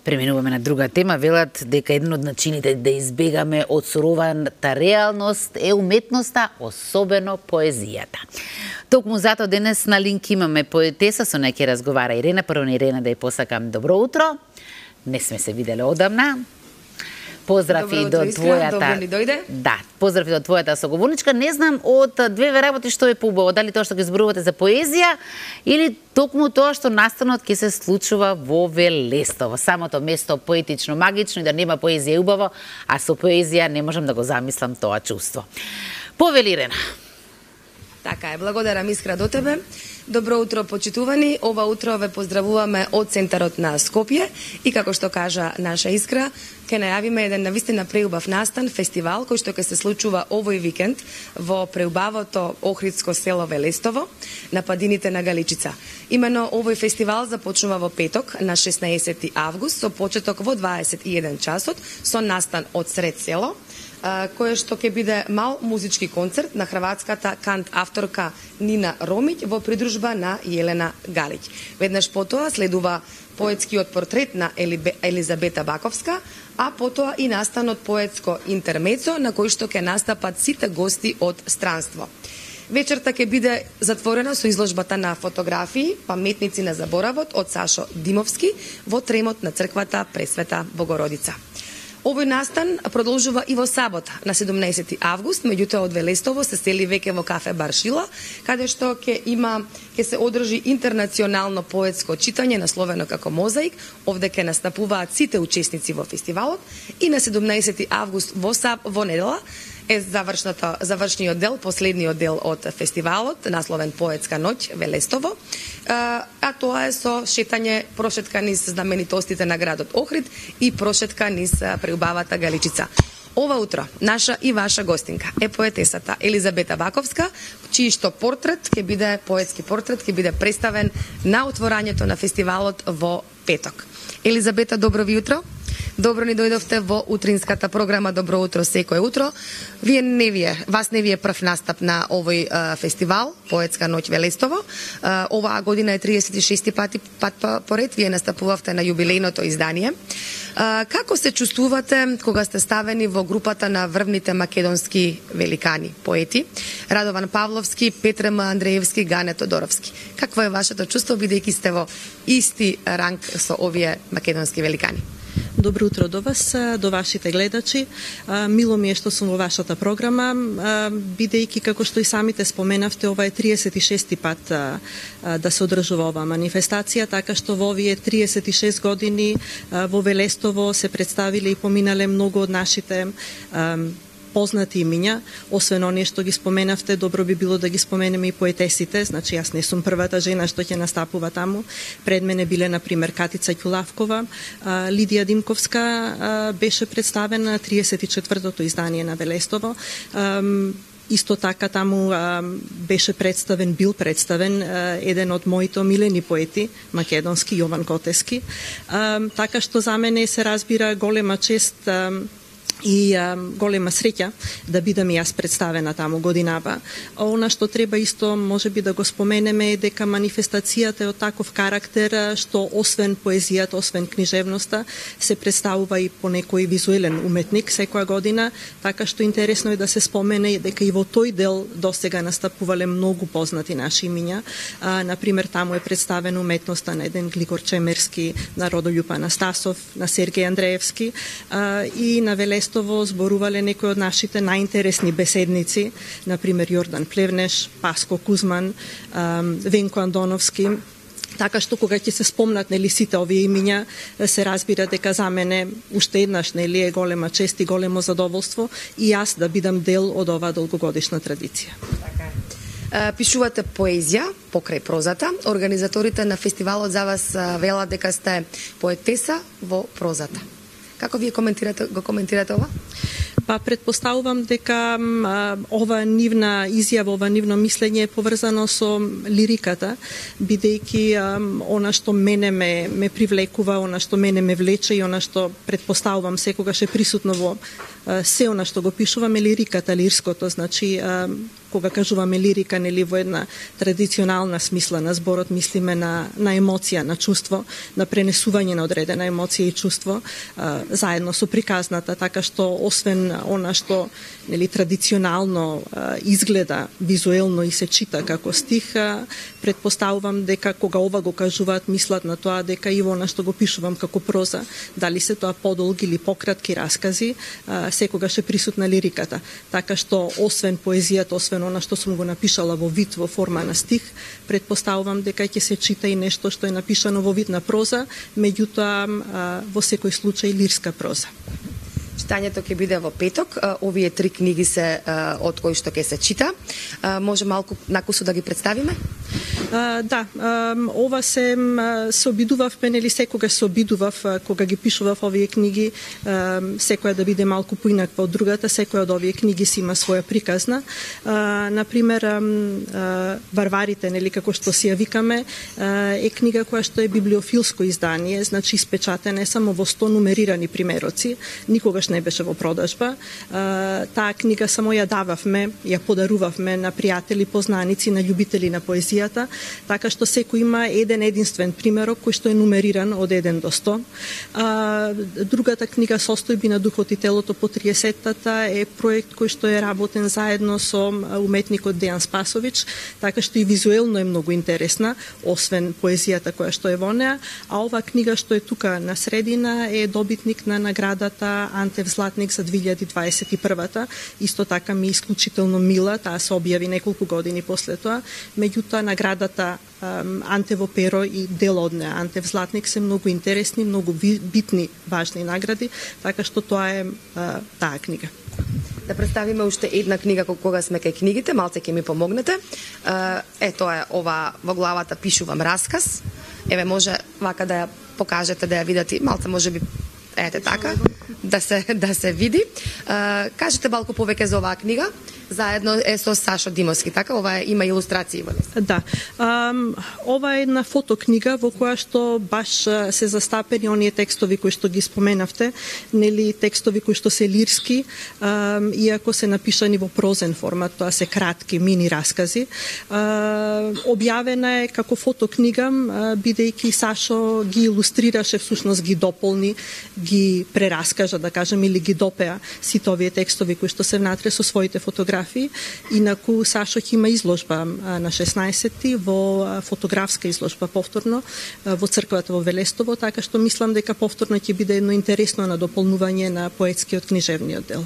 Преминуваме на друга тема. Велат дека еден од начините да избегаме од сурованата реалност е уметноста, особено поезијата. Токму затоа денес на линк имаме поетеса, со неја ќе разговара Ирена. Прво на Ирена да ја посакам добро утро. Не сме се виделе одамна. Поздрав и до твојата. Добро ни дојде. Да, поздрав и до твојата соговорничка. Не знам од две работи што е поубаво, дали тоа што ги зборувате за поезија или токму тоа што настанот ќе се случува во Велестово. Самото место поетично, магично и да нема поезија е убаво, а со поезија не можам да го замислам тоа чувство. Повели Ирена. Така е, благодарам Искра до тебе. Добро утро, почитувани. Ова утро ве поздравуваме од центарот на Скопје и како што кажа наша Искра, ќе најавиме еден навистина преубав настан, фестивал кој што ќе се случува овој викенд во преубавото Охридско село Велестово на падините на Галичица. Имено овој фестивал започнува во петок на 16 август со почеток во 21 часот со настан од сред село, кој што ќе биде мал музички концерт на хрватската кант авторка Нина Ромиќ во придружба на Јелена Галиќ. Веднаш потоа следува поетскиот портрет на Елизабета Баковска, а потоа и настанот поетско интермецо на кој што ќе настапат сите гости од странство. Вечерта ќе биде затворена со изложбата на фотографии Паметници на заборавот од Сашо Димовски во тремот на црквата Пресвета Богородица. Овој настан продолжува и во сабота на 17 август, меѓутоа од Велестово се сели веќе во кафе Баршила, каде што ќе се одржи интернационално поетско читање насловено како Мозаик. Овде ќе настапуваат сите учесници во фестивалот и на 17 август во недела е завршниот дел, последниот дел од фестивалот, насловен Поетска ноќ Велестово, а тоа е со шетање, прошетка низ знаменитостите на градот Охрид и прошетка низ преубавата Галичица. Ова утро наша и ваша гостинка е поетесата Елизабета Баковска, чиј што поетски портрет ќе биде представен на отворањето на фестивалот во петок. Елизабета, добро ви утро. Добро ни дојдовте во утринската програма Добро утро секое утро. Вас не ви е прв настап на овој фестивал Поетска ноќ Велестово. Оваа година е 36 пат поред. Вие настапувавте на јубилејното издание. Како се чувствувате кога сте ставени во групата на врвните македонски великани поети? Радован Павловски, Петре М. Андреевски, Гане Тодоровски. Какво е вашето чувство, бидејќи сте во исти ранг со овие македонски великани? Добро утро до вас, до вашите гледачи. Мило ми е што сум во вашата програма, бидејќи како што и самите споменавте, ова е 36 пат да се одржува оваа манифестација, така што во овие 36 години во Велестово се представиле и поминале многу од нашите познати имиња, освен оние што ги споменавте, добро би било да ги споменеме и поетесите, значи јас не сум првата жена што ќе настапува таму. Пред мене биле, например, Катица Ќулавкова, Лидија Димковска беше представена на 34-тото издание на Велестово. Исто така таму бил представен еден од моите омилени поети, македонски, Јован Котески. Така што за мене се разбира голема чест и голема среќа да бидам и јас представена таму годинава. Она што треба исто можеби да го споменеме е дека манифестацијата е од таков карактер што освен поезијата, освен книжевноста, се представува и по некој визуелен уметник секоја година, така што интересно е да се спомене дека и во тој дел досега настапувале многу познати наши имиња. Например, таму е представена уметноста на еден Глигор Чемерски, на Родолјуп Анастасов, на Сергеј Андреевски и на Велестово зборувале некои од нашите најинтересни беседници, например Јордан Плевнеш, Паско Кузман, Венко Андоновски. Така што кога ќе се спомнат сите овие имиња, се разбира дека за мене уште еднаш е голема чест и големо задоволство и јас да бидам дел од оваа долгогодишна традиција. Пишувате поезија покрај прозата. Организаторите на фестивалот за вас велат дека сте поетеса во прозата. Како вие го коментирате ова? Па предпоставувам дека ова нивна изјава, ова нивно мислење е поврзано со лириката, бидејќи она што мене ме привлекува, она што мене ме влече и она што предпоставувам секогаш е присутно во се она што го пишуваме лириката, лирското, значи кога кажуваме лирика, нели во една традиционална смисла на зборот, мислиме на емоција, на чувство, на пренесување на одредена емоција и чувство, заедно со приказната, така што освен она што нели традиционално изгледа визуелно и се чита како стих, претпоставувам дека кога ова го кажуваат, мислат на тоа дека и она што го пишувам како проза, дали се тоа подолги или пократки раскази, секогаш е присутна лириката. Така што освен поезијата, освен она што сум го напишала во вид, во форма на стих, претпоставувам дека ќе се чита и нешто што е напишано во вид на проза, меѓутоа во секој случај лирска проза. Читањето ќе биде во петок. Овие 3 книги се од кои што ќе се чита. Може малку накусо да ги представиме? Да, ова се обидувавме, нели секогаш се обидував кога ги пишував овие книги, секоја да биде малку поинаква од другата, секоја од овие книги си има своја приказна. Например, Варварите, нели како што си ја викаме, е книга која што е библиофилско издание, значи испечатена е само во 100 нумерирани примероци, никогаш не беше во продажба. Таа книга само ја дававме, ја подарувавме на пријатели, познаници, на љубители на поезијата, така што секој има еден единствен примерок кој што е нумериран од 1 до 100. Другата книга Состојби на духот и телото по 30-тата е проект кој што е работен заедно со уметникот Дејан Спасович, така што и визуелно е многу интересна, освен поезијата која што е во неа, а ова книга што е тука на средина е добитник на наградата Антев Златник за 2021-та. Исто така ми е исклучително мила, таа се објави неколку години после тоа, меѓутоа наградата Антево перо и дел од неа Антев Златник се многу интересни, многу битни, важни награди, така што тоа е таа книга. Да представиме уште една книга кога сме кај книгите, малце ќе ми помогнете. Тоа е ова во главата пишувам расказ. Еве може вака да ја покажете, да ја видите, малце можеби така, да се види. Кажете малку повеќе за оваа книга. Заедно е со Сашо Димовски, така? Ова има илустрации во неа. Да. Ова е една фотокнига во која што баш се застапени оние текстови кои што ги споменавте, нели текстови кои што се лирски, иако се напишани во прозен формат, тоа се кратки мини раскази. Објавена е како фотокнига, бидејќи Сашо ги илустрираше, всушност ги дополни, ги прераскажа, да кажем, или ги допеа сите овие текстови кои што се внатре со своите фотографии. Инаку Сашо ќе има изложба на 16-ти во фотографска изложба повторно во црквата во Велестово, така што мислам дека повторно ќе биде едно интересно надополнување на поетскиот книжевниот дел.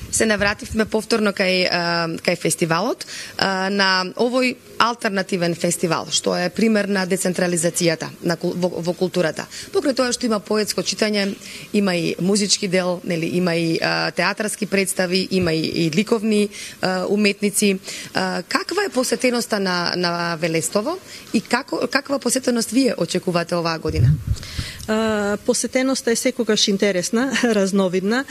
Се навративме повторно кај фестивалот, на овој алтернативен фестивал, што е пример на децентрализацијата во културата. Покрај тоа што има поетско читање, има и музички дел, нели, има и театарски представи, има и ликовни уметници. Каква е посетеноста на Велестово и каква посетеност вие очекувате оваа година? Посетеноста е секогаш интересна, разновидна,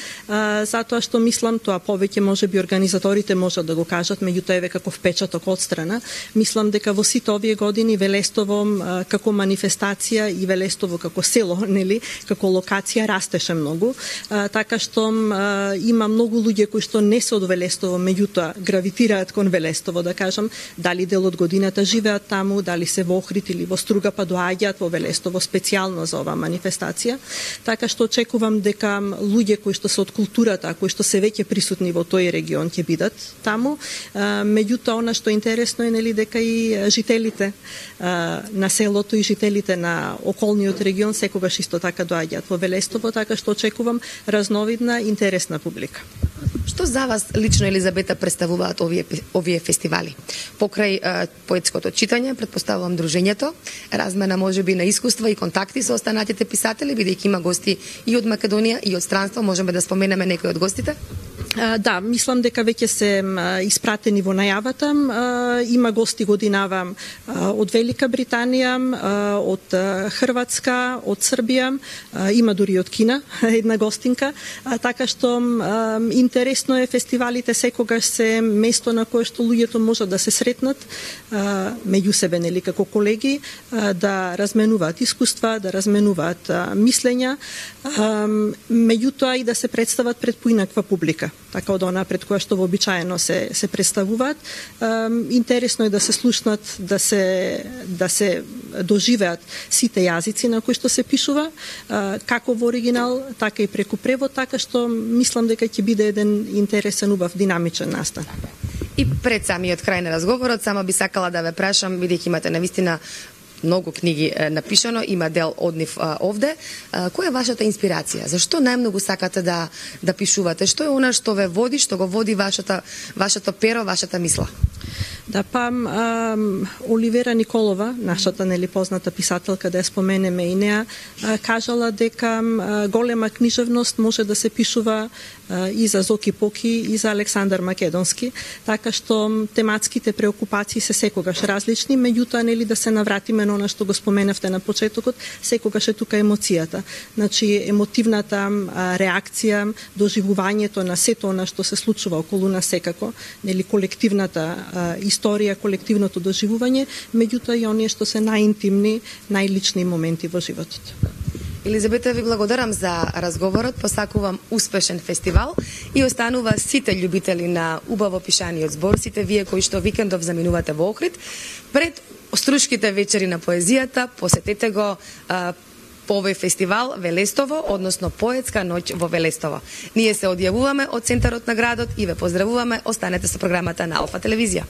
затоа што мислам тоа повеќе можеби организаторите можат да го кажат, меѓутоа еве како впечаток од страна, мислам дека во сите овие години Велестово како манифестација и Велестово како село, нели, како локација растеше многу, така што има многу луѓе кои што не се од Велестово, меѓутоа гравитираат кон Велестово, да кажам, дали дел од годината живеат таму, дали се во Охрид или во Струга, па доаѓаат во Велестово специјално за оваа манифестација, така што очекувам дека луѓе кои што се од културата, кои што се веќе присутни во тој регион ќе бидат таму. Меѓутоа, она што е интересно е, нели, дека и жителите на селото и жителите на околниот регион секогаш исто така доаѓаат во Велестово, така што очекувам разновидна, интересна публика. Што за вас лично, Елизабета, представуваат овие фестивали? Покрај поетското читање, претпоставувам дружењето, размена можеби на искуства и контакти со останатите писатели, бидејќи има гости и од Македонија и од странство, можеме да споменеме некои од гостите? Да, мислам дека веќе се испратени во најавата. Има гости годинава од Велика Британија, од Хрватска, од Србија, има дури од Кина една гостинка, така што интересно е, фестивалите секогаш се место на кое што луѓето можат да се сретнат меѓу себе, нели, како колеги, да разменуваат искуства, да разменуваат мислења, меѓутоа и да се представат пред поинаква публика, така од она пред која што вообичаено се представуваат. Интересно е да се слушнат, да се доживеат сите јазици на кои што се пишува, како во оригинал, така и преку превод, така што мислам дека ќе биде еден интересен, убав, динамичен настан. И пред самиот крај на разговорот, само би сакала да ве прашам, бидејќи имате навистина многу книги напишано, има дел од нив овде. Која е вашата инспирација? Зашто најмногу сакате да пишувате? Што е она што ве води, што го води вашето перо, вашата мисла? Да, Оливера Николова, нашата нели позната писателка, да ја споменеме и неа, кажала дека голема книжевност може да се пишува и за Зоки Поки, и за Александар Македонски, така што тематските преокупации се секогаш различни, меѓутоа нели да се навратиме на она што го споменавте на почетокот, секогаш е тука емоцијата. Значи емотивната реакција, доживувањето на сето она што се случува околу нас секако, нели колективната историја, колективното доживување, меѓутоа и оние што се најинтимни, најлични моменти во животот. Елизабета, ви благодарам за разговорот, посакувам успешен фестивал и останува сите љубители на убаво пишаниот збор, сите вие кои што викендов заминувате во Охрид, пред Струшките вечери на поезијата, посетете го по овој фестивал Велестово, односно Поетска ноќ во Велестово. Ние се одјавуваме од центарот на градот и ве поздравуваме, останете со програмата на Алфа телевизија.